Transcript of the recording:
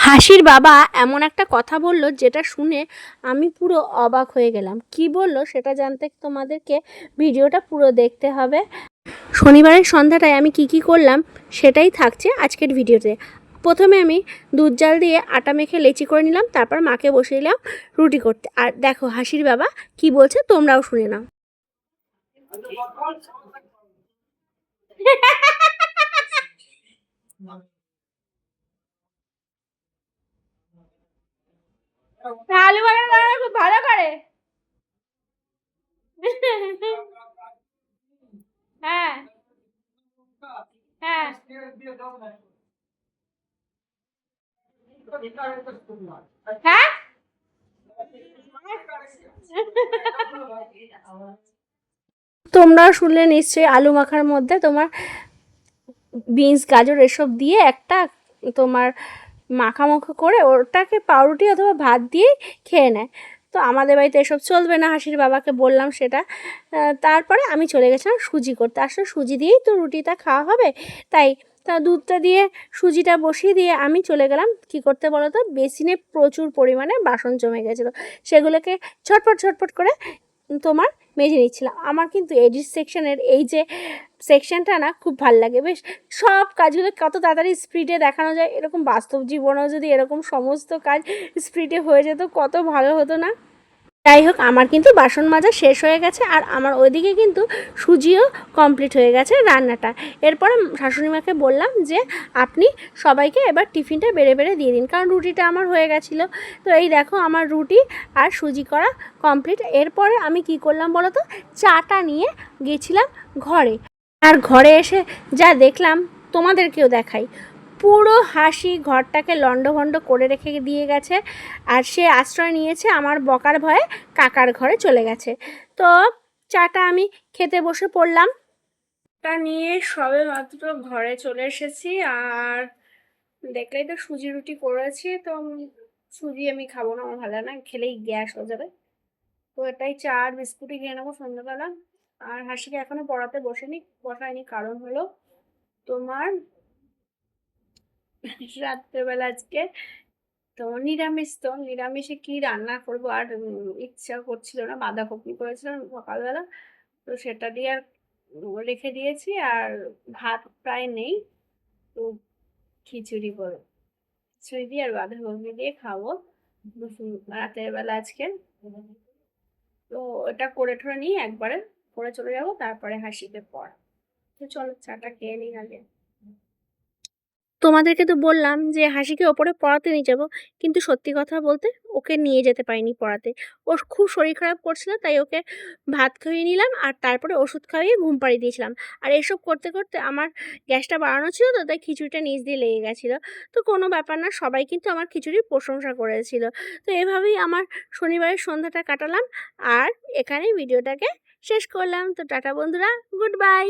হাসির বাবা এমন একটা কথা বলল যেটা শুনে আমি পুরো অবাক হয়ে গেলাম। কি বলল সেটা জানতে তোমাদেরকে ভিডিওটা পুরো দেখতে হবে। শনিবারের সন্ধ্যাটায় আমি কি করলাম সেটাই থাকছে আজকের ভিডিওতে। প্রথমে আমি দুধ জাল দিয়ে আটা মেখে লেচি করে নিলাম, তারপর মাকে বসিয়ে দিলাম রুটি করতে। আর দেখো হাসির বাবা কি বলছে তোমরাও শুনে নাও। আলু বানানো খুব ভালো করে। হ্যাঁ হ্যাঁ হ্যাঁ তোমরা শুনলে নিশ্চয়ই আলু মাখার মধ্যে তোমার বিনস গাজর এসব দিয়ে একটা তোমার মাখামাখা করে ওটাকে পাউরুটি অথবা ভাত দিয়ে খেয়ে নেয়। তো আমাদের বাড়িতে এসব চলবে না, হাসির বাবাকে বললাম সেটা। তারপরে আমি চলে গেছিলাম সুজি করতে। আসলে সুজি দিয়েই তো রুটিটা খাওয়া হবে, তাই দুধটা দিয়ে সুজিটা বসিয়ে দিয়ে আমি চলে গেলাম কি করতে বলো তো, বেসিনে প্রচুর পরিমাণে বাসন জমে গেছিলো, সেগুলোকে ঝটপট করে তোমার মেজে নিচ্ছিলাম। আমার কিন্তু এডিট সেকশনের এই যে সেকশনটা না খুব ভাল লাগে, বেশ সব কাজগুলো কত তাড়াতাড়ি স্পিডে দেখানো যায়। এরকম বাস্তব জীবনেও যদি এরকম সমস্ত কাজ স্পিডে হয়ে যেত কত ভালো হতো না। যাই হোক, আমার কিন্তু বাসন মাজা শেষ হয়ে গেছে, আর আমার ওইদিকে কিন্তু সুজিও কমপ্লিট হয়ে গেছে রান্নাটা। এরপরে শাশুড়িমাকে বললাম যে আপনি সবাইকে এবার টিফিনটা বেড়ে দিয়ে দিন, কারণ রুটিটা আমার হয়ে গেছিলো। তো এই দেখো আমার রুটি আর সুজি করা কমপ্লিট। এরপরে আমি কি করলাম বলো তো, চাটা নিয়ে গেছিলাম ঘরে। আর ঘরে এসে যা দেখলাম তোমাদেরকেও দেখাই। পুরো হাসি ঘরটাকে লণ্ডভণ্ড করে রেখে দিয়ে গেছে, আর সে আশ্রয় নিয়েছে আমার বকার ভয়ে কাকার ঘরে চলে গেছে। তো চাটা আমি খেতে বসে পড়লাম। তা নিয়ে সবে মাত্র ঘরে চলে এসেছি, আর দেখলেই তো সুজি রুটি করেছি। তো সুজি আমি খাবো না, আমার ভালো না, খেলেই গ্যাস হয়ে যাবে। তো এটাই চা আর বিস্কুটই খেয়ে নেবো সন্ধ্যাবেলা। আর হাসিকে এখনো পড়াতে বসায়নি, কারণ হলো তোমার রাত্রেবেলা আজকে তো নিরামিষ। তো নিরামিষে কি রান্না করবো, আর ইচ্ছা করছিল না, বাঁধাকপি করেছিলাম সকালবেলা, তো সেটা দিয়ে আর রেখে দিয়েছি। আর ভাত প্রায় নেই, তো খিচুড়ি দিয়ে আর বাঁধাকপি দিয়ে খাবো রাতের বেলা আজকে। তো এটা করে ঠোরে নিয়ে একবারে করে চলে যাবো, তারপরে হাসিতে পড়া। তো চলো চাটা খেয়ে নিই আগে। তোমাদেরকে তো বললাম যে হাসিকে ওপরে পড়াতে নিয়ে যাবো, কিন্তু সত্যি কথা বলতে ওকে নিয়ে যেতে পারিনি পড়াতে। ওর খুব শরীর খারাপ করছিল, তাই ওকে ভাত খাইয়ে নিলাম আর তারপরে ওষুধ খাইয়ে ঘুম পাড়িয়ে দিয়েছিলাম। আর এসব করতে করতে আমার গ্যাসটা বাড়ানো ছিল, তো তাই খিচুড়িটা নিচ দিয়ে লেগে গেছিলো। তো কোনো ব্যাপার না, সবাই কিন্তু আমার খিচুড়ির প্রশংসা করেছিল। তো এভাবেই আমার শনিবারের সন্ধ্যাটা কাটালাম, আর এখানেই ভিডিওটাকে শেষ করলাম। তো টাটা বন্ধুরা, গুড বাই।